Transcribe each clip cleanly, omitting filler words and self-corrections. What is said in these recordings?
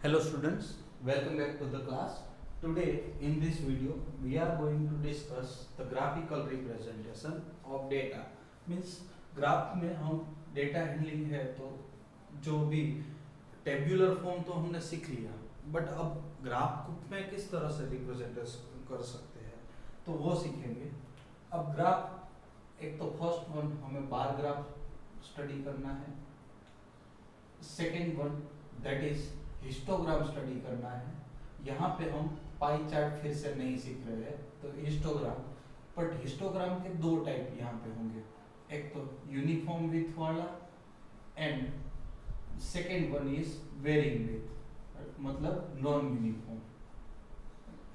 Hello students, welcome back to the class. Today in this video we are going to discuss the graphical representation of data. Means graph में हम data handling है तो जो भी tabular form तो हमने सीख लिया, बट अब ग्राफ में किस तरह से रिप्रेजेंट कर सकते हैं तो वो सीखेंगे. अब ग्राफ एक तो फर्स्ट वन हमें बार ग्राफ स्टडी करना है. Second one that is histogram study करना है. यहाँ पे हम पाई चार्ट फिर से नहीं सीख रहे हैं तो हिस्टोग्राम, बट हिस्टोग्राम के दो टाइप यहाँ पे होंगे. एक तो यूनिफॉर्म विथ वाला and second one is wearing with, मतलब non uniform.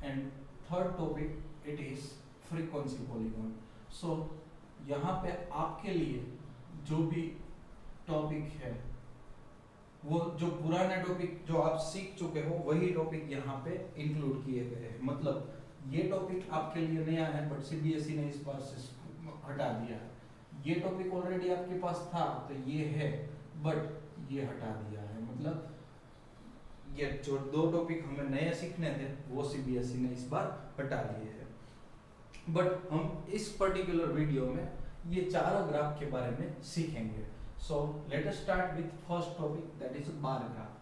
And third topic it is frequency polygon. So यहाँ पे आपके लिए जो भी टॉपिक है वो जो पुराना टॉपिक जो आप सीख चुके हो वही टॉपिक यहाँ पे इंक्लूड किए गए हैं. मतलब ये टॉपिक आपके लिए नया है बट सीबीएसई ने इस बार से हटा दिया है. ये टॉपिक ऑलरेडी आपके पास था तो ये है बट ये हटा दिया है. मतलब ये जो दो टॉपिक हमें नए सीखने थे वो सीबीएसई ने इस बार हटा दिए हैं. बट हम इस पर्टिकुलर वीडियो में ये चारों ग्राफ के बारे में सीखेंगे. So let us start with first topic that is bar graph.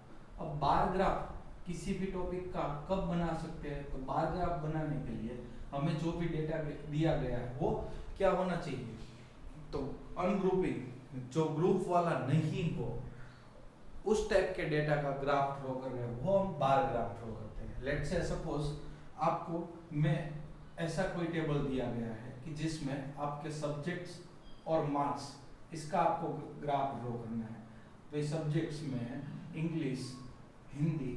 अब बार ग्राफ किसी भी टॉपिक का कब बना सकते हैं तो बार ग्राफ बनाने के लिए हमें जो भी डेटा दिया गया है वो क्या होना चाहिए तो अनग्रुपिंग, जो ग्रुप वाला नहीं हो उस टाइप के डेटा का ग्राफ ड्रॉ कर रहे हो वो हम बार ग्राफ ड्रॉ करते हैं. लेट्स से सपोज आपको मैं ऐसा कोई टेबल दिया गया है कि जिसमें आपके सब्जेक्ट्स और मार्क्स इसका आपको ग्राफ ड्रॉ करना है. तो इस सब्जेक्ट्स में इंग्लिश, हिंदी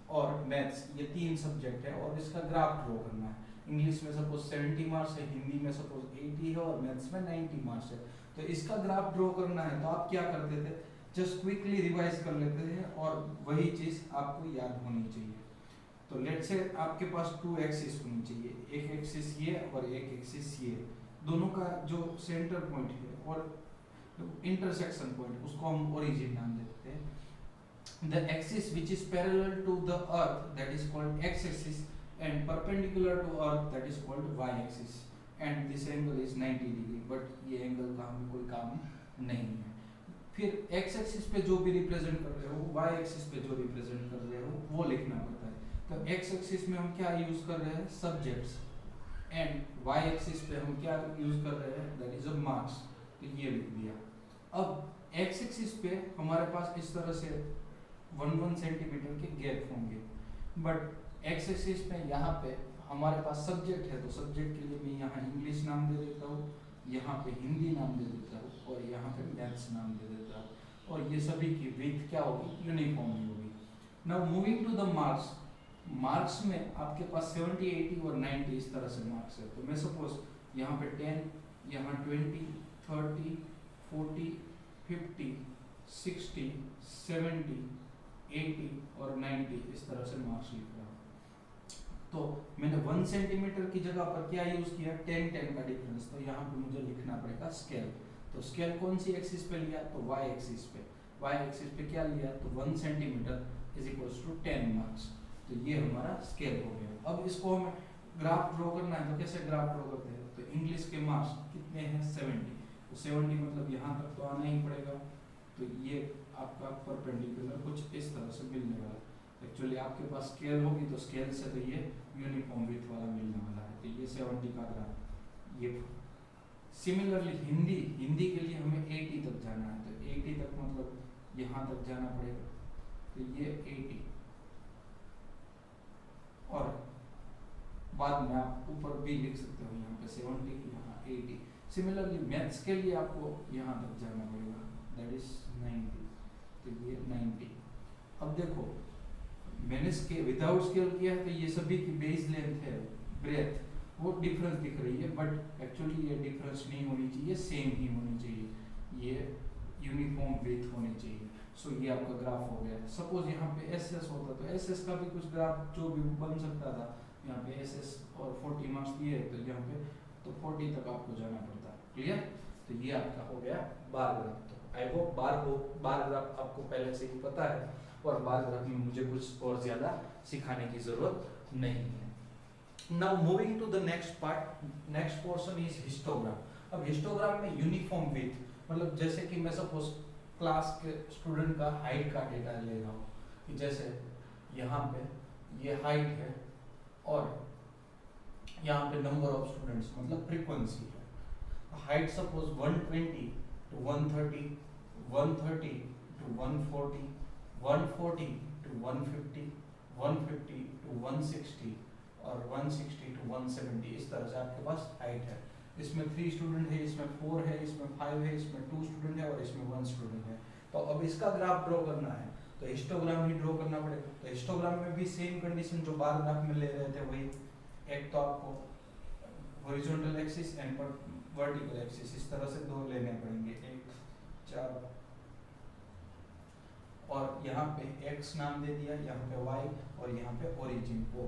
और मैथ्स ये तीन सब्जेक्ट है और इसका ग्राफ ड्रॉ करना है. इंग्लिश में सपोज 70 मार्क्स है, हिंदी में सपोज 80 है और मैथ्स में 90 मार्क्स है. तो इसका ग्राफ ड्रॉ करना है तो आप क्या करते थे, जस्ट क्विकली रिवाइज कर लेते थे और वही चीज आपको याद होनी चाहिए. तो लेट्स से आपके पास टू एक्सिस होनी चाहिए, एक एक्सिस ये और एक एक्सिस ये. दोनों का जो सेंटर पॉइंट है और इंटरसेक्शन पॉइंट उसको हम ओरिजिन नाम देते हैं. The axis which is parallel to the earth that is called x axis and perpendicular to earth that is called y axis. And this angle is 90 degree, but ये angle का हमें कोई काम नहीं है. फिर एक्स एक्सिस पे जो भी रिप्रेजेंट कर रहे हो, वाई एक्सिस पे जो रिप्रेजेंट कर रहे हो वो लिखना पड़ता है. तो एक्स एक्सिस में हम क्या यूज कर रहे हैं, सब्जेक्ट्स, एंड वाई एक्सिस पे हम क्या यूज कर रहे हैं, दैट इज अ मार्क्स. तो ये लिख दिया. अब एक्स एक्सिस पे हमारे पास इस तरह से 1 सेंटीमीटर के गैप होंगे, बट एक्स एक्सिस पे यहाँ पे हमारे पास सब्जेक्ट है तो सब्जेक्ट के लिए मैं यहाँ इंग्लिश नाम दे देता हूँ, यहाँ पे हिंदी नाम दे देता हूँ और यहाँ पे मैथ्स नाम दे देता हूँ. और ये सभी की विड्थ क्या होगी, यूनिफॉर्म होगी. Now moving to the marks. Marks में आपके पास 70, 80 और 90 इस तरह से मार्क्स है. तो मैं सपोज यहाँ पे 10, यहाँ 20, 30, 40, 50, 60, 70, 80 और 90 इस तरह से मार्क्स लिख रहा हूँ. तो मैंने 1 सेंटीमीटर की जगह पर क्या यूज किया, 10 का डिफरेंस. तो यहाँ पे मुझे लिखना पड़ेगा स्केल. तो स्केल कौन सी एक्सिस पे लिया, तो वाई एक्सिस पे. वाई एक्सिस पे क्या लिया, तो 1 centimetre is equals to 10 marks. तो ये हमारा स्केल हो गया. अब इसको हमें ग्राफ ड्रॉ करना है तो कैसे ग्राफ ड्रॉ करते हैं, तो इंग्लिश के मार्क्स कितने हैं, 70. तो 70 मतलब यहाँ तक तो आना ही पड़ेगा. तो ये आपका परपेंडिकुलर कुछ इस तरह से मिलने वाला. एक्चुअली आपके पास स्केल होगी तो स्केल से तो ये यूनिफॉर्म विथ वाला मिलने वाला है. तो ये 70 का ग्राफ. ये सिमिलरली हिंदी के लिए हमें 80 तक जाना है. तो 80 तक मतलब यहाँ तक जाना पड़ेगा. तो ये 80 और बाद में आप ऊपर भी लिख सकते हो, यहाँ पे 70, यहाँ 80. सिमिलरली मैथ्स के लिए आपको यहाँ तक जाना पड़ेगा, दैट इज 90. तो ये 90. अब देखो मैंने विदाउट स्केल किया है तो ये सभी की बेस लेंथ है, ब्रेथ वो डिफरेंस दिख रही है, बट एक्चुअली ये डिफरेंस नहीं होनी चाहिए, सेम ही होनी चाहिए. ये यूनिफॉर्म विड्थ होनी चाहिए. सो ये आपका ग्राफ हो गया. सपोज यहाँ पे एस एस होता तो एस एस का भी कुछ ग्राफ जो भी बन सकता था. यहाँ पे एस एस और 40 मार्क्स दिए तो यहाँ पे तो 40 तक आपको जाना पड़ता है. क्लियर. तो ये आपका हो गया बार ग्राफ. तो आई होप बार ग्राफ आपको पहले से ही पता है. और बार ग्राफ में मुझे कुछ और ज़्यादा सिखाने की ज़रूरत नहीं है। Now moving to the next part, next portion is histogram. अब हिस्टोग्राम में यूनिफॉर्म विथ, मतलब जैसे कि मैं सपोज क्लास के स्टूडेंट का हाइट का डेटा ले रहा हूँ कि जैसे यहाँ पे ये हाइट है और यहाँ पे नंबर ऑफ स्टूडेंट्स मतलब फ्रीक्वेंसी है। Height suppose 120 to 130, 130 to 140, 140 to 150, 150 to 160 और 160 to 170, इस तरह से आपके पास हाइट है। इसमें 3 स्टूडेंट है, इसमें 4 है, इसमें 5 है, इसमें 2 स्टूडेंट है और इसमें 1 स्टूडेंट है। तो अब इसका ग्राफ ड्रॉ करना है तो हिस्टोग्राम ही ड्रॉ करना पड़ेगा। तो हिस्टोग्राम में भी सेम कंडीशन जो बार ग्राफ में ले रहे थे वही, एक तो आपको horizontal axis and vertical axis इस तरह से दो लेने पड़ेंगे, 1 4 और यहाँ पे x नाम दे दिया, यहाँ पे y और यहाँ पे ओरिजिन O।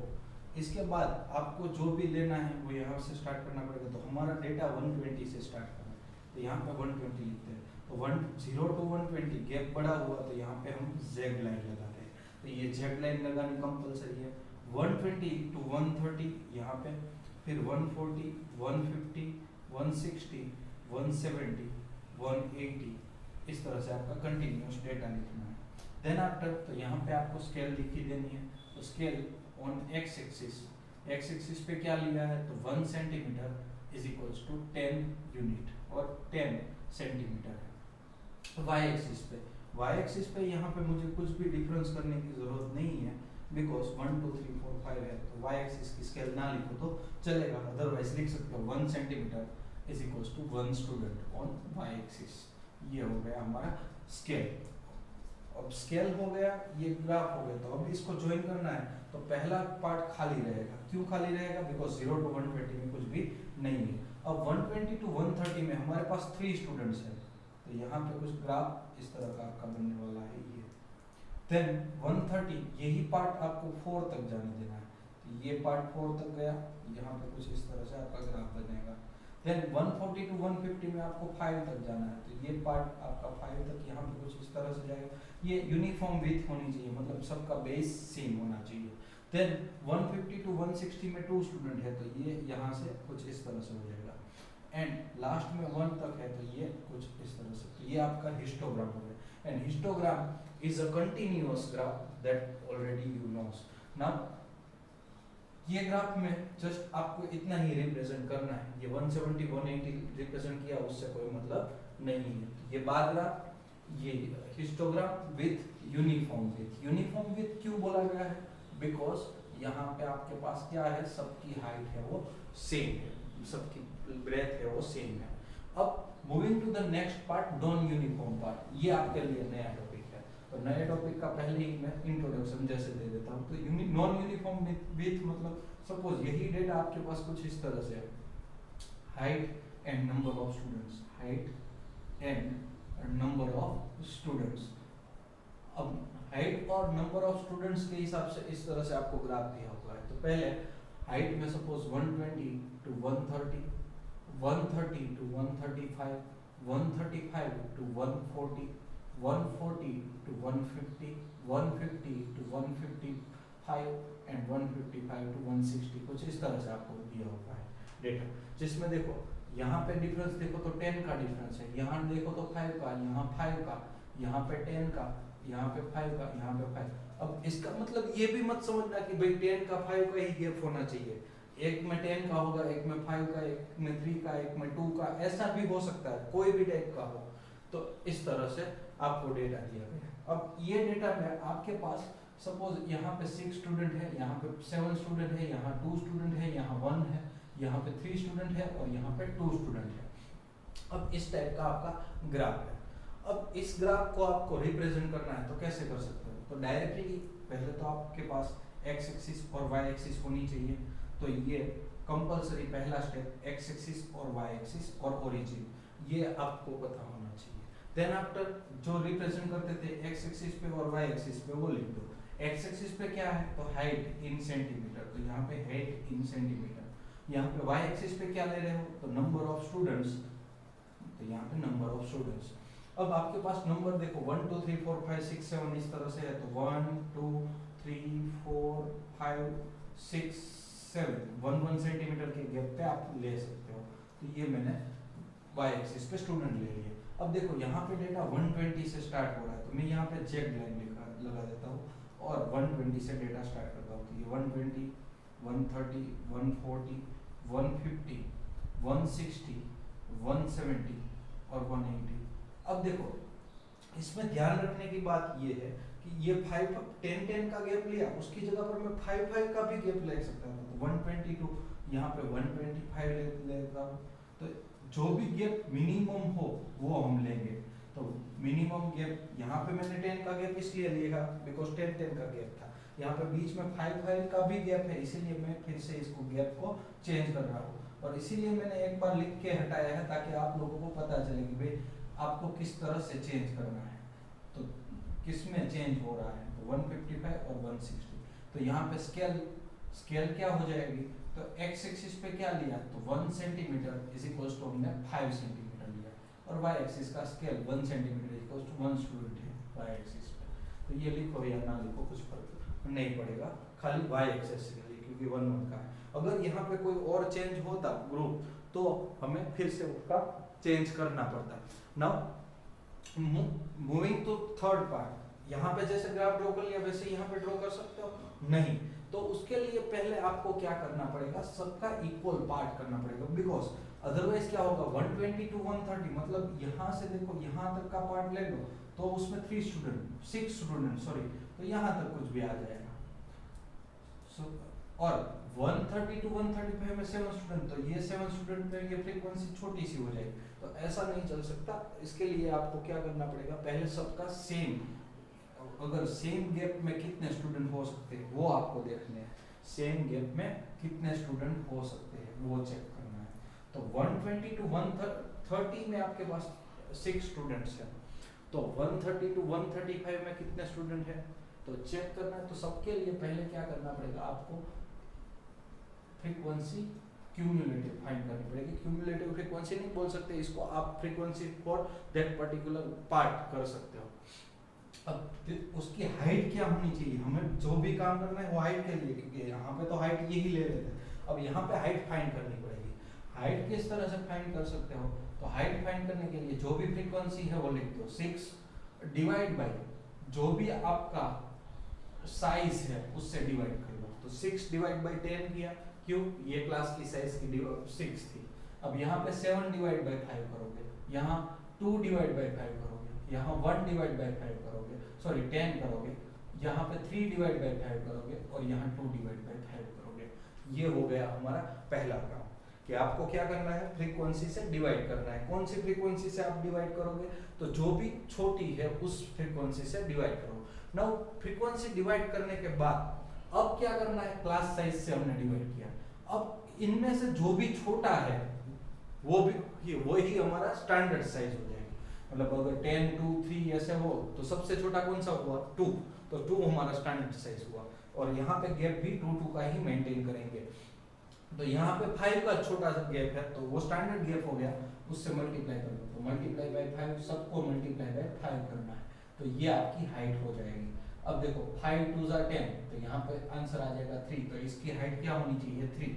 इसके बाद आपको जो भी लेना है वो यहाँ से स्टार्ट करना पड़ेगा। तो हमारा डेटा 120 से स्टार्ट करना है तो यहाँ पे 120 लिखते हैं। तो 0 to 120 गैप बड़ा हुआ तो यहाँ पे हम Z लाइन लगाते हैं। तो ये Z लाइन लगानी कंपलसरी है। 120 to 130 यहाँ पे, फिर 140, 150, 160, 170, 180, इस तरह से आपका कंटिन्यूस डेटा लिखना है। देन आफ्टर तो यहाँ पे आपको स्केल लिखी देनी है। तो स्केल ऑन x एक्सिस पे क्या लिया है तो 1 centimetre is equals to 10 unit और 10 सेंटीमीटर है। y एक्सिस पे यहाँ पे मुझे कुछ भी डिफरेंस करने की जरूरत नहीं है बिकॉज 1 2 3 4 5 है। तो y एक्सिस की स्केल ना लिखो तो चलेगा, अदरवाइज लिख सकते हो 1 centimetre is equals to 1 student on y axis. ये हो गया हमारा स्केल। अब स्केल हो गया, ये ग्राफ हो गया। तो अब इसको ज्वाइन करना है तो पहला पार्ट खाली रहेगा। क्यों खाली रहेगा? बिकॉज 0 to 120 में कुछ भी नहीं है। अब 120 to 130 में हमारे पास 3 स्टूडेंट्स हैं तो यहाँ पे कुछ ग्राफ इस तरह का आपका बनने वाला है ये। देन 130 यही पार्ट आपको 4 तक जाने देना है। तो ये पार्ट 4 तक गया, यहाँ पे कुछ इस तरह से आपका ग्राफ बनेगा। देन 140 to 150 में आपको 5 तक जाना है तो ये पार्ट आपका 5 तक यहाँ पे कुछ इस तरह से जाएगा। ये यूनिफॉर्म विड्थ होनी चाहिए, मतलब सबका बेस सेम होना चाहिए। देन 150 to 160 में 2 स्टूडेंट है तो ये यहाँ से कुछ इस तरह से हो जाएगा। एंड लास्ट में 1 तक है तो ये कुछ इस तरह से। तो ये आपका हिस्टोग्राम हो गया। And histogram is a continuous graph that already you knows. Now ये ग्राफ में जस्ट आपको इतना ही रिप्रेजेंट करना है। ये 170 180 रिप्रेजेंट किया उससे कोई मतलब नहीं है। ये बार ग्राफ, ये histogram with uniform with. Uniform with क्यों बोला गया है? बिकॉज यहाँ पे आपके पास क्या है, सबकी हाइट है वो सेम है, सबकी ब्रेथ है वो सेम है। अब moving to the next part, non uniform part. ये आपके लिए नया टॉपिक है। तो नए टॉपिक का पहले ही मैं इंट्रोडक्शन जैसे दे देता हूँ। तो नॉन यूनिफॉर्म विथ मतलब सपोज यही डेटा आपके पास कुछ इस तरह से है, height and number of students, height and number of students. अब हाइट और नंबर ऑफ स्टूडेंट्स के हिसाब से इस तरह से आपको ग्राफ दिया हुआ है। तो पहले हाइट में suppose 120 to 130, 130 to 135, 135 to 140, 140 to 150, 150 to 155 and 155 to 160, कुछ इस तरह से आपको दिया हुआ है डेटा। जिसमें देखो यहाँ पे डिफरेंस देखो तो 10 का डिफरेंस है, यहाँ देखो तो 5 का, यहाँ 5 का, यहाँ पे 10 का, यहाँ पे 5 का, यहाँ पे 5। अब इसका मतलब ये भी मत समझना कि भाई 10 का 5 का ही गैप होना चाहिए। एक में 10 का होगा, एक में 5 का, एक में 3 का, एक में 2 का, ऐसा भी हो सकता है, कोई भी टाइप का हो। तो इस तरह से आपको डेटा दिया गया है। अब ये डेटा में आपके पास सपोज यहाँ पे 6 स्टूडेंट है, यहाँ पे 7 स्टूडेंट है, यहाँ 2 स्टूडेंट है, यहाँ 1 है, यहाँ पे 3 स्टूडेंट है और यहाँ पे 2 स्टूडेंट है। अब इस टाइप का आपका ग्राफ है। अब इस ग्राफ को आपको रिप्रेजेंट करना है तो कैसे कर सकते हो? तो डायरेक्टली पहले तो आपके पास x एक्सिस और y एक्सिस होनी चाहिए। तो ये कंपलसरी पहला स्टेप, x एक्सिस और y एक्सिस और ओरिजिन, ये आपको पता होना चाहिए। देन आफ्टर जो रिप्रेजेंट करते थे x एक्सिस पे और y एक्सिस पे वो लिख दो। x एक्सिस पे क्या है तो हाइट इन सेंटीमीटर, तो यहाँ पे हाइट इन सेंटीमीटर। यहाँ पे y एक्सिस पे क्या ले रहे हो तो नंबर ऑफ स्टूडेंट्स, तो यहाँ पे नंबर ऑफ स्टूडेंट्स। अब आपके पास नंबर देखो 1 2 3 4 5 6 7 इस तरह से है, तो 1 2 3 4 5 6 7 1 सेंटीमीटर के गैप पे आप ले सकते हो। तो ये मैंने y एक्सिस पे स्टूडेंट ले लिए। अब देखो यहाँ पे डेटा 120 से स्टार्ट हो रहा है, तो मैं यहाँ पे जेड लाइन लगा देता हूँ और 120 से डेटा स्टार्ट करता हूँ। तो ये 120 130 140 150 160 170 और 180। अब देखो इसमें ध्यान रखने की बात ये है कि ये 5 10 10 का गैप लिया, उसकी जगह पर मैं 5 5 का भी गैप ले सकता था। तो 122 यहाँ पे 125 ले लेता हूँ। तो जो भी गैप मिनिमम हो वो हम लेंगे। तो मिनिमम गैप यहाँ पे मैंने 10 का गैप इसलिए लिया बिकॉज 10 10 का गैप था। यहाँ पे बीच में 5 5 का भी गैप है, इसीलिए मैं फिर से इसको गैप को चेंज कर रहा हूँ। और इसीलिए मैंने एक बार लिख के हटाया है ताकि आप लोगों को पता चले कि भाई आपको किस तरह से चेंज करना है, तो किस में चेंज हो रहा है। तो 155 और 160। तो यहाँ पे स्केल क्या हो जाएगी, तो x एक्सिस पे क्या लिया, तो 1 सेंटीमीटर इज इक्वल्स टू हमने 5 सेंटीमीटर लिया, और y एक्सिस का scale 1 centimetre is equals to 1 student है y एक्सिस पे। तो ये लिखो या ना लिखो कुछ फर्क नहीं पड़ेगा, खाली y एक्सिस के लिए, क्योंकि 1 1 का है। अगर यहाँ पे कोई और चेंज होता ग्रुप तो हमें फिर से उसका चेंज करना पड़ता। Now moving to third part, यहाँ पे जैसे ग्राफ ड्रॉ कर लिया वैसे यहाँ पे ड्रॉ कर सकते हो नहीं, तो उसके लिए पहले आपको क्या करना पड़ेगा, सबका इक्वल पार्ट करना पड़ेगा, बिकॉज अदरवाइज क्या होगा 120 टू 130 मतलब यहाँ से देखो यहाँ तक का पार्ट ले लो तो उसमें 6 स्टूडेंट सॉरी, तो यहाँ तक कुछ भी आ जाएगा। और 130 टू 135 में 7 स्टूडेंट, तो ये 7 स्टूडेंट में ये फ्रीक्वेंसी छोटी सी हो जाएगी, तो ऐसा नहीं चल सकता। इसके लिए आपको क्या करना पड़ेगा, पहले सबका सेम, अगर सेम गैप में कितने स्टूडेंट हो सकते हैं वो आपको देखने हैं, सेम गैप में कितने स्टूडेंट हो सकते हैं वो चेक करना है। तो 120 टू 130 में आपके पास 6 स्टूडेंट्स हैं, तो 130 टू 135 में कितने स्टूडेंट हैं तो चेक करना है। तो सबके लिए पहले क्या करना पड़ेगा, आपको फ्रीक्वेंसी क्यूमुलेटिव फाइंड करनी पड़ेगी। क्यूमुलेटिव फ्रीक्वेंसी नहीं बोल सकते इसको, आप frequency for that particular part कर सकते हो। अब उसकी हाइट क्या होनी चाहिए, हमें जो भी काम करना है वो हाइट के लिए, क्योंकि यहाँ पे तो हाइट यही ले लेते हैं, अब यहाँ पे हाइट फाइंड करनी पड़ेगी। हाइट किस तरह से फाइंड कर सकते हो, तो हाइट फाइंड करने के लिए जो भी फ्रीक्वेंसी है वो लिख दो, 6 डिवाइड बाई जो भी आपका साइज है उससे डिवाइड कर दो। तो 6 डिवाइड बाई 10 किया, क्यों, ये क्लास की साइज की 6 थी। अब यहाँ पे 7 डिवाइड बाई 5 करोगे, यहाँ 2 डिवाइड बाई 5 करोगे, यहाँ 1 डिवाइड बाई 5 करोगे, सॉरी 10 करोगे, यहाँ पे 3 डिवाइड बाई 5 करोगे और यहाँ 2 डिवाइड बाई 5 करोगे। ये हो गया हमारा पहला काम कि आपको क्या करना है, फ्रीक्वेंसी से डिवाइड करना है। कौन सी फ्रीक्वेंसी से आप डिवाइड करोगे, तो जो भी छोटी है उस फ्रीक्वेंसी से डिवाइड करो। नाउ फ्रीक्वेंसी डिवाइड करने के बाद अब क्या करना है, क्लास साइज से हमने डिवाइड किया, अब इनमें से जो भी छोटा है वो भी वही हमारा स्टैंडर्ड साइज हो जाएगा। मतलब अगर 10 2 3 ऐसे हो तो सबसे छोटा कौन सा हुआ, 2, तो 2 हमारा स्टैंडर्ड साइज हुआ। और यहाँ पे गैप भी 2 2 का ही मेंटेन करेंगे। तो यहाँ पे 5 का छोटा सा गैप है तो वो स्टैंडर्ड गैप हो गया, उससे मल्टीप्लाई कर दो, तो मल्टीप्लाई बाय 5, सबको मल्टीप्लाई बाय 5 करना है, तो ये आपकी हाइट हो जाएगी। अब देखो 5 2 10, तो यहाँ पे आंसर आ जाएगा 3, तो इसकी हाइट क्या होनी चाहिए, 3।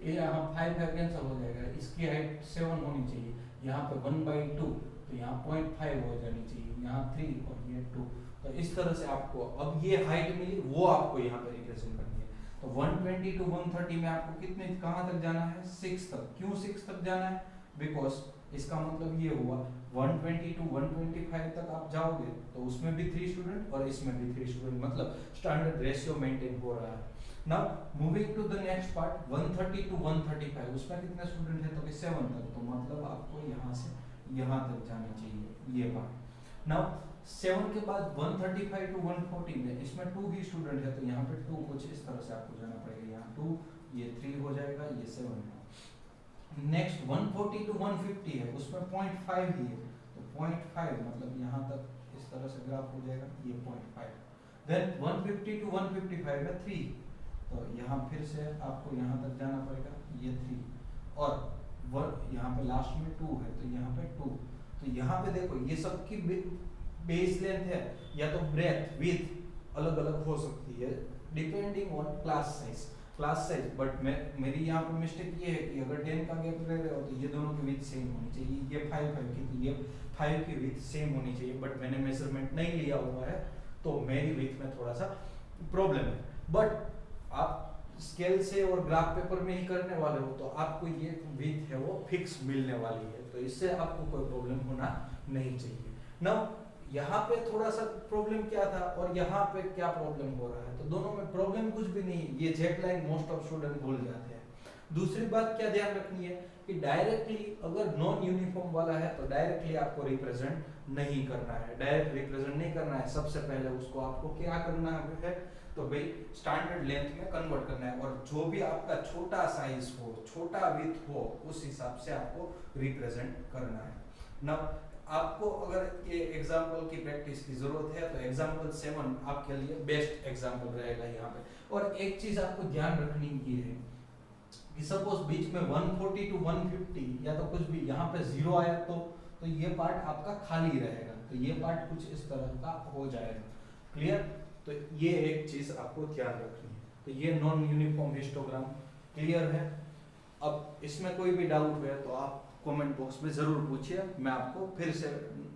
ये यहाँ 5 कैंसिल हो जाएगा, इसकी हाइट 7 होनी चाहिए, यहाँ पे 1/2, तो यहाँ 0.5 हो जानी चाहिए, यहाँ 3 और ये 2। तो इस तरह से आपको अब ये हाइट मिली, वो आपको यहाँ पे रिप्रेजेंट करनी है। तो 120 टू 130 में आपको कितने कहाँ तक जाना है, 6 तक। क्यों 6 तक जाना है, बिकॉज इसका मतलब ये हुआ 120 टू 125 तक आप जाओगे तो उसमें भी 3 स्टूडेंट और इसमें भी 3 स्टूडेंट, मतलब स्टैंडर्ड रेशियो मेंटेन हो रहा है। Now moving to the next part 130 to 135, उसमें कितने स्टूडेंट है, तो 7 तक, तो मतलब आपको यहाँ से यहाँ तक जाना चाहिए ये पार्ट। नाउ 7 के बाद 135 टू 140 में इसमें 2 ही स्टूडेंट है, तो यहाँ पे 2 कुछ इस तरह से आपको जाना पड़ेगा, यहाँ 2, ये 3 हो जाएगा, ये 7 है। नेक्स्ट 140 टू 150 है, उसमें 0.5 ही है, तो 0.5 मतलब यहाँ तक इस तरह से ग्राफ हो जाएगा, ये 0.5। देन 150 टू 155 है 3, तो यहाँ फिर से आपको यहाँ तक जाना पड़ेगा, ये 3, और यहाँ पे लास्ट में 2 है, तो यहाँ पे 2, तो यहाँ पे देखो ये सबकी बेस लेंथ है या तो ब्रेथ विथ अलग अलग हो सकती है depending on class size. But मेरी यहाँ पे मिस्टेक ये है कि अगर 10 का गैप रह रहा हो तो ये दोनों की विथ सेम होनी चाहिए, ये 5 की तो ये 5 की विथ सेम होनी चाहिए। बट मैंने मेजरमेंट नहीं लिया हुआ है तो मेरी विथ में थोड़ा सा प्रॉब्लम है। बट आप स्केल से और ग्राफ पेपर में ही करने वाले हो तो आपको ये विथ है वो फिक्स मिलने वाली है, तो इससे आपको कोई प्रॉब्लम होना नहीं चाहिए। नाउ यहाँ पे थोड़ा सा प्रॉब्लम क्या था और यहाँ पे क्या प्रॉब्लम हो रहा है, तो दोनों में प्रॉब्लम कुछ भी नहीं है, ये jet line most of student भूल जाते हैं। दूसरी बात क्या ध्यान रखनी है कि डायरेक्टली अगर नॉन यूनिफॉर्म वाला है तो डायरेक्टली आपको रिप्रेजेंट नहीं करना है, डायरेक्ट रिप्रेजेंट नहीं करना है। सबसे पहले उसको आपको क्या करना है तो भाई स्टैंडर्ड लेंथ में कन्वर्ट करना है, और जो भी आपका छोटा साइज हो, छोटा विड्थ हो, उस हिसाब से आपको रिप्रेजेंट करना है। ना आपको अगर ये एग्जांपल की प्रैक्टिस की जरूरत है तो एग्जांपल 7 आपके लिए बेस्ट एग्जांपल रहेगा यहाँ पे। और एक चीज आपको ध्यान रखनी की है कि सपोज बीच में 140 to 150 या तो कुछ भी यहाँ पे 0 आया तो ये पार्ट आपका खाली रहेगा, तो ये पार्ट कुछ इस तरह का हो जाएगा। क्लियर? तो ये एक चीज आपको ध्यान रखनी है। तो ये नॉन यूनिफॉर्म हिस्टोग्राम क्लियर है। अब इसमें कोई भी डाउट है तो आप कमेंट बॉक्स में जरूर पूछिए, मैं आपको फिर से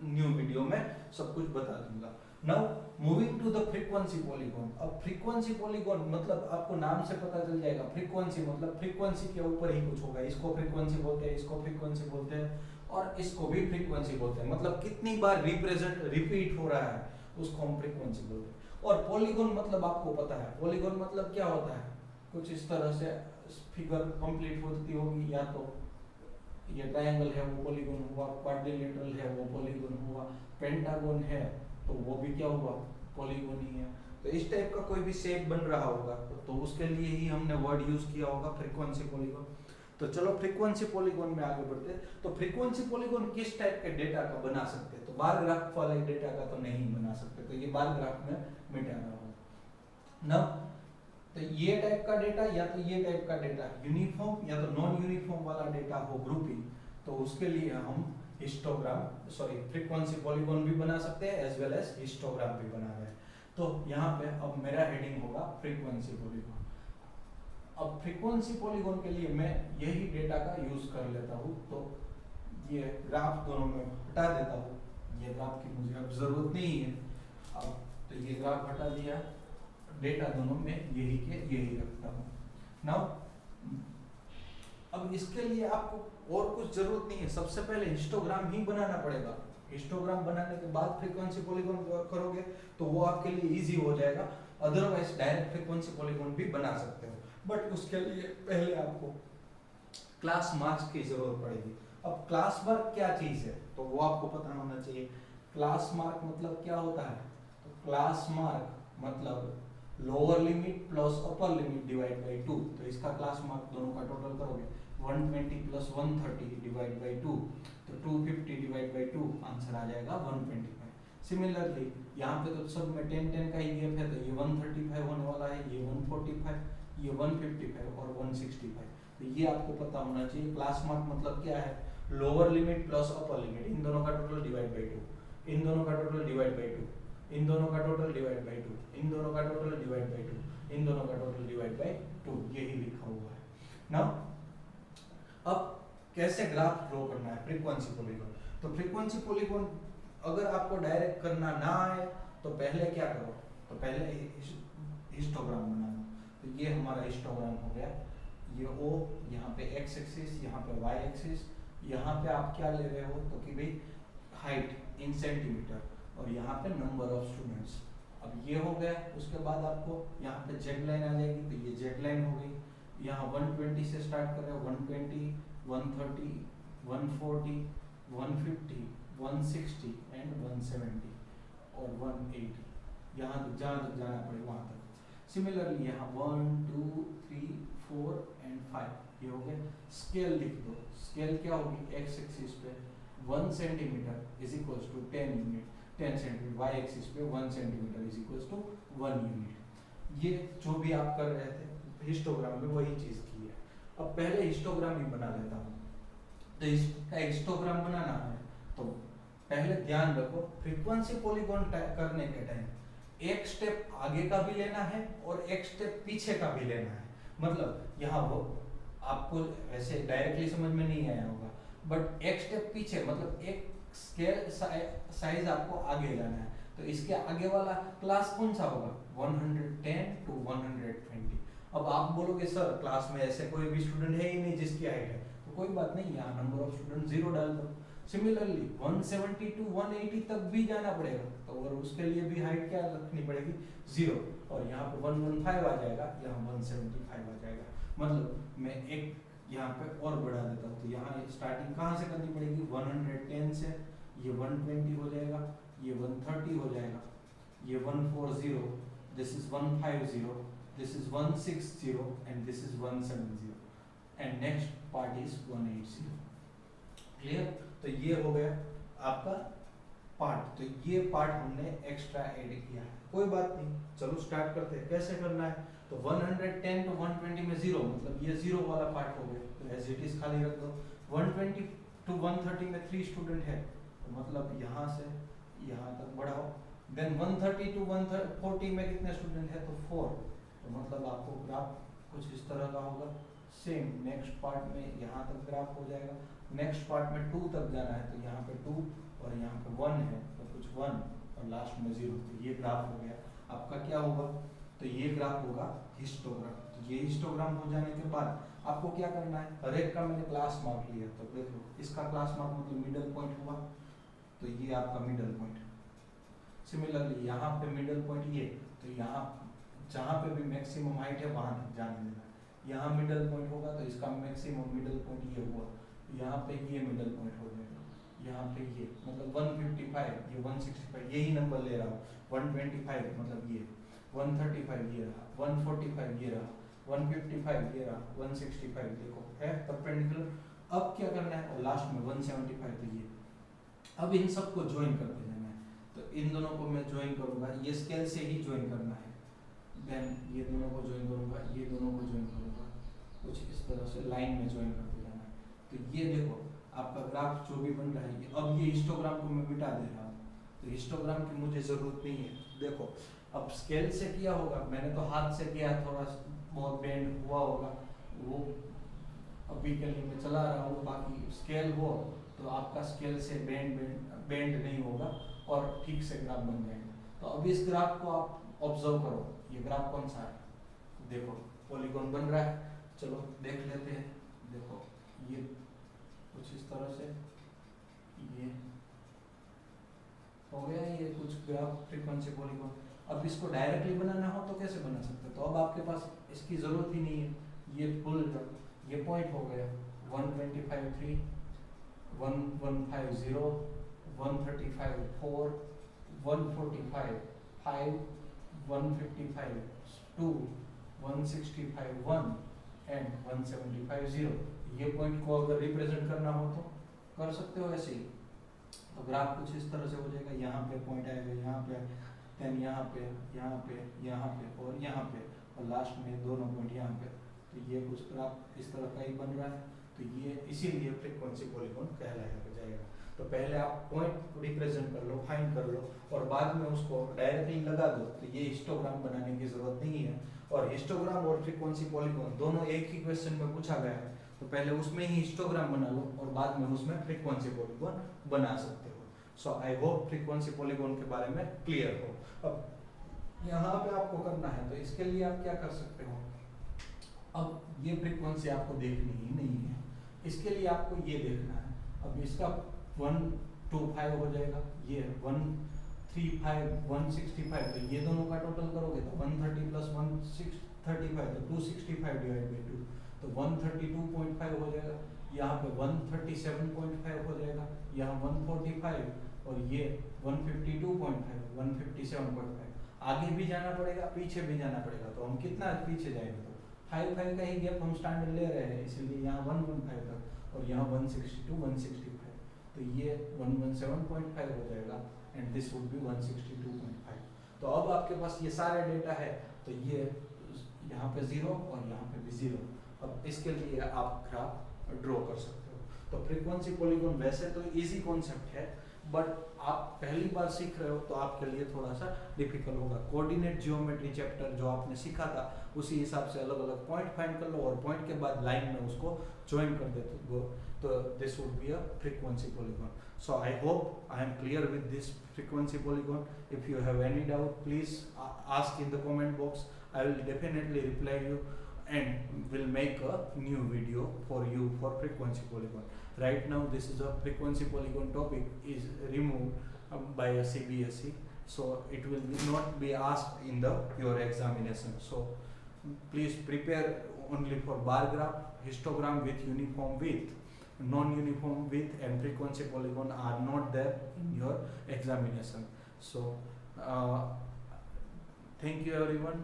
न्यू वीडियो में सब कुछ बता दूंगा। Now moving to the frequency polygon. अब फ्रीक्वेंसी पॉलीगॉन मतलब आपको नाम से पता चल जाएगा, फ्रीक्वेंसी मतलब फ्रीक्वेंसी के ऊपर ही कुछ होगा। इसको फ्रीक्वेंसी बोलते हैं, इसको फ्रीक्वेंसी बोलते हैं और इसको भी फ्रीक्वेंसी बोलते हैं। मतलब कितनी बार रिपीट हो रहा है उसको हम फ्रीक्वेंसी बोलते हैं। और पॉलीगॉन मतलब आपको पता है, पॉलीगॉन मतलब क्या होता है, कुछ इस तरह से फिगर कंप्लीट होती होगी, या तो ये ट्रायंगल है वो पॉलीगॉन हुआ, क्वाड्रिलेटरल है वो पॉलीगॉन हुआ, पेंटागन है तो वो भी क्या हुआ, पॉलीगॉन ही है। तो इस टाइप का कोई भी शेप बन रहा होगा तो उसके लिए ही हमने वर्ड यूज किया होगा फ्रीक्वेंसी पॉलीगॉन। तो चलो फ्रीक्वेंसी पॉलीगॉन में आगे बढ़ते हैं। तो फ्रीक्वेंसी पॉलीगॉन किस टाइप के डेटा का बना सकते हैं, तो बार ग्राफ वाले डेटा का तो नहीं बना सकते, तो ये बार ग्राफ में मिटाना होगा ना। तो ये टाइप का डेटा या तो ये टाइप का डेटा यूनिफॉर्म या तो नॉन यूनिफॉर्म वाला डेटा हो ग्रुपिंग, तो उसके लिए हम फ्रीक्वेंसी पॉलीगॉन भी बना सकते हैं एज वेल एज हिस्टोग्राम भी बना रहे हैं। तो यहाँ पे अब मेरा हेडिंग होगा फ्रीक्वेंसी पॉलीगॉन। अब फ्रीक्वेंसी पॉलीगॉन के लिए मैं यही डेटा का यूज कर लेता हूँ, तो ये ग्राफ दोनों में हटा देता हूँ, ये ग्राफ की मुझे अब जरूरत नहीं है। अब तो ये ग्राफ हटा दिया, डेटा दोनों में यही के यही रखता हूँ। नाउ अब इसके लिए आपको और कुछ जरूरत नहीं है, सबसे पहले हिस्टोग्राम ही बनाना पड़ेगा। हिस्टोग्राम बनाने के बाद फ्रीक्वेंसी पॉलीगॉन करोगे तो वो आपके लिए इजी हो जाएगा, अदरवाइज डायरेक्ट फ्रीक्वेंसी पॉलीगॉन भी बना सकते हो। बट उसके लिए पहले आपको क्लास मार्क्स की जरूरत पड़ेगी। अब क्लास मार्क क्या चीज है तो वो आपको पता होना चाहिए। क्लास मार्क मतलब क्या होता है, तो क्लास मार्क मतलब lower limit plus upper limit divide by 2। तो इसका क्लास मार्क दोनों का टोटल करोगे 120 प्लस 130 डिवाइड बाय 2, तो 250 डिवाइड बाय 2 आंसर आ जाएगा 125। सिमिलरली यहाँ पे तो सब में 10 का ही गैप है, तो ये 135 होने वाला है, ये 145, ये 155 और 165। तो ये आपको पता होना चाहिए। क्लास मार्क मतलब क्या है, lower limit plus upper limit, इन दोनों का टोटल डिवाइड बाय 2, इन दोनों का टोटल डिवाइड बाय 2, इन दोनों का टोटल डिवाइड बाय 2, इन दोनों का टोटल डिवाइड बाय 2, इन दोनों का टोटल डिवाइड बाय 2, यही लिखा हुआ है ना। अब कैसे ग्राफ ड्रॉ करना है फ्रीक्वेंसी पॉलीगॉन, तो फ्रीक्वेंसी पॉलीगॉन अगर आपको डायरेक्ट करना ना आए तो पहले क्या करो, तो पहले हिस्टोग्राम बना लो। तो ये हमारा हिस्टोग्राम हो गया, ये ओ यहाँ पे एक्स एक्सिस, यहाँ पे वाई एक्सिस, यहाँ पे आप क्या ले रहे हो तो कि भाई हाइट इन सेंटीमीटर और यहाँ पे नंबर ऑफ स्टूडेंट्स। अब ये हो गया, उसके बाद आपको यहाँ पे जेड लाइन आ जाएगी, तो ये जेड लाइन हो गई। यहाँ 120 से स्टार्ट कर रहे हो, 120, 130, 140, 150, 160 एंड 170 और 180, यहाँ तक जहाँ तक जाना पड़े वहाँ तक। सिमिलरली यहाँ 1 2 3 4 एंड 5 ये हो गया। स्केल लिख दो, स्केल क्या होगी, एक्स एक्सिस पे 1 centimetre is equals to 10 unit, 10 centimetre, y axis पे 1 centimetre is equals to 1 unit. ये जो भी आप कर रहे थे हिस्टोग्राम में वही चीज की है। अब पहले हिस्टोग्राम ही बना लेता हूँ। तो इसका हिस्टोग्राम बनाना है तो पहले ध्यान रखो फ्रीक्वेंसी पॉलीगॉन करने के टाइम एक स्टेप आगे का भी लेना है और एक स्टेप पीछे का भी लेना है। मतलब यहाँ वो आपको ऐसे डायरेक्टली समझ में नहीं आया होगा, बट एक स्टेप पीछे मतलब एक स्केल साइज आपको आगे जाना है। तो इसके आगे वाला क्लास कौन सा होगा? 110 to 120। अब आप बोलोगे सर क्लास में ऐसे कोई भी स्टूडेंट है ही नहीं जिसकी हाइट है, तो कोई बात नहीं, यहाँ नंबर ऑफ स्टूडेंट 0 डाल दो। सिमिलरली 170 to 180 तक भी जाना पड़ेगा, तो और उसके लिए भी हाइट क्या रखनी पड़ेगी? 0। और यहाँ पे 115 आ जाएगा, यहाँ 175 आ जाएगा। मतलब मैं एक यहाँ पे और बढ़ा देता हूँ, तो यहाँ स्टार्टिंग कहाँ से करनी पड़ेगी? 110 से, ये 120 हो जाएगा, ये 130 हो जाएगा, ये 140, this is 150, this is 160 and this is 170 and next part is 180। Clear? तो ये हो गया आपका पार्ट। तो ये पार्ट हमने एक्स्ट्रा ऐड किया है, कोई बात नहीं। चलो स्टार्ट करते हैं, कैसे करना है? तो 110 to 120 में 0, मतलब ये 0 वाला पार्ट हो गया, तो एज इट इज खाली रख दो। 120 to 130 में 3 स्टूडेंट है, तो मतलब यहाँ से यहाँ तक बढ़ाओ। देन 130 to 140 में कितने स्टूडेंट है? तो 4। तो मतलब आपको ग्राफ कुछ इस तरह का होगा। सेम नेक्स्ट पार्ट में यहाँ तक ग्राफ हो जाएगा। नेक्स्ट पार्ट में 2 तक जाना है, तो यहाँ पे 2 और यहाँ पे 1 है, तो कुछ 1 और लास्ट में 0। तो ये ग्राफ हो गया आपका। क्या होगा? तो ये ग्राफ होगा हिस्टोग्राम। तो ये हिस्टोग्राम हो जाने के बाद आपको क्या करना है? हर एक का मैंने क्लास मार्क लिया, तो देखो इसका क्लास मार्क मतलब मिडल पॉइंट हुआ, तो ये आपका मिडल पॉइंट। सिमिलरली यहाँ पे मिडल पॉइंट ये, तो यहाँ जहाँ पे भी मैक्सिमम हाइट है वहाँ तक जाने देना है। यहाँ मिडल पॉइंट होगा, तो इसका मैक्सिमम मिडल पॉइंट ये हुआ, यहाँ पे ये मिडल पॉइंट हो जाएगा, यहाँ पे ये मतलब 155, ये 165, यही नंबर ले रहा हूँ। 125 मतलब ये 135 ये रहा, 145 ये रहा, 155 ये रहा, 165 देखो है परपेंडिकुलर। अब क्या करना है? और लास्ट में 175, तो ये अब इन सबको ज्वाइन करते जाना है। तो इन दोनों को मैं ज्वाइन करूंगा, ये स्केल से ही ज्वाइन करना है। देन ये दोनों को ज्वाइन करूंगा, ये दोनों को ज्वाइन करूंगा, कुछ इस तरह से लाइन में ज्वाइन करते जाना है। तो ये देखो आपका ग्राफ जो भी बन रहा है, अब ये हिस्टोग्राम को मैं मिटा दे रहा हूँ, तो हिस्टोग्राम की मुझे जरूरत नहीं है। देखो अब स्केल से किया होगा, मैंने तो हाथ से किया, थोड़ा बहुत बेंड हुआ होगा, वो अभी के लिए मैं चला रहा हूँ। बाकी स्केल हो तो आपका स्केल से बेंड नहीं होगा और ठीक से ग्राफ बन जाएगा। तो अब इस ग्राफ को आप ऑब्जर्व करो, ये ग्राफ कौन सा है? देखो पॉलीगॉन बन रहा है, चलो देख लेते हैं। देखो ये कुछ इस तरह से ये हो गया, ये कुछ ग्राफ फ्रीक्वेंसी पॉलीगॉन। अब इसको डायरेक्टली बनाना हो तो कैसे बना सकते हैं? तो अब आपके पास इसकी जरूरत ही नहीं है। ये फुल ये पॉइंट हो गया 125 3, 1150, 135 4, 145 5, 155 2, 165 1 एंड 175 0। ये पॉइंट को अगर रिप्रेजेंट करना हो तो कर सकते हो ऐसे ही। तो ग्राफ कुछ इस तरह से हो जाएगा, यहाँ पे पॉइंट आएगा, यहाँ पे, देन यहाँ पे, यहाँ पे, यहाँ पे और यहाँ पे, और लास्ट में दोनों पॉइंट यहाँ पे। तो ये कुछ ग्राफ इस तरह का ही बन रहा है। तो ये इसीलिए फ्रीक्वेंसी पॉलीगॉन कहलाया जाएगा। तो पहले आप पॉइंट रिप्रेजेंट कर लो, फाइंड कर लो, और बाद में उसको डायरेक्टली लगा दो। तो ये हिस्टोग्राम बनाने की जरूरत नहीं है। और हिस्टोग्राम और फ्रीक्वेंसी पॉलीगॉन दोनों एक ही क्वेश्चन में पूछा गया है, तो पहले उसमें ही हिस्टोग्राम बना लो और बाद में उसमें फ्रीक्वेंसी पॉलीगॉन बना सकते हो। सो आई होप फ्रीक्वेंसी पॉलीगॉन के बारे में क्लियर हो। अब यहाँ पे आपको करना है, तो इसके लिए आप क्या कर सकते हो? अब ये फ्रीक्वेंसी आपको देखनी ही नहीं है, इसके लिए आपको ये देखना है। अब इसका 125 हो जाएगा, ये 135 165, तो ये दोनों का टोटल करोगे तो 130 प्लस 135 तो 265 डिवाइड बाई 2, तो 132.5 हो जाएगा। यहाँ पे 137.5 हो जाएगा, यहाँ 145 और ये 152.5 157.5। आगे भी जाना पड़ेगा, पीछे भी जाना पड़ेगा, तो हम कितना पीछे जाएंगे? तो 5 का ही गैप हम स्टैंडर्ड ले रहे हैं, इसलिए यहाँ 115 तक और यहाँ 162 165, तो ये 117.5 हो जाएगा एंड दिस वुड बी 162.5। तो अब आपके पास ये सारे डेटा है, तो ये यहाँ पे 0 और यहाँ पे भी 0। अब इसके लिए आप ग्राफ ड्रॉ कर सकते हो। तो फ्रीक्वेंसी पॉलीगॉन वैसे तो इजी कॉन्सेप्ट है, बट आप पहली बार सीख रहे हो तो आपके लिए थोड़ा सा डिफिकल्ट होगा। कोऑर्डिनेट जियोमेट्री चैप्टर जो आपने सीखा था उसी हिसाब से अलग अलग पॉइंट फाइंड कर लो और पॉइंट के बाद लाइन में उसको ज्वाइन कर देते हो, तो this would be a frequency polygon. So I hope I am clear with this frequency polygon. If you have any doubt, please ask in the comment box. I will definitely reply you and will make a new video for you for frequency polygon. Right now this is a frequency polygon topic is removed by a CBSE, so it will not be asked in the your examination. So please prepare only for bar graph, histogram with uniform width. Non-uniform width and frequency polygon are not there in your examination. So thank you everyone.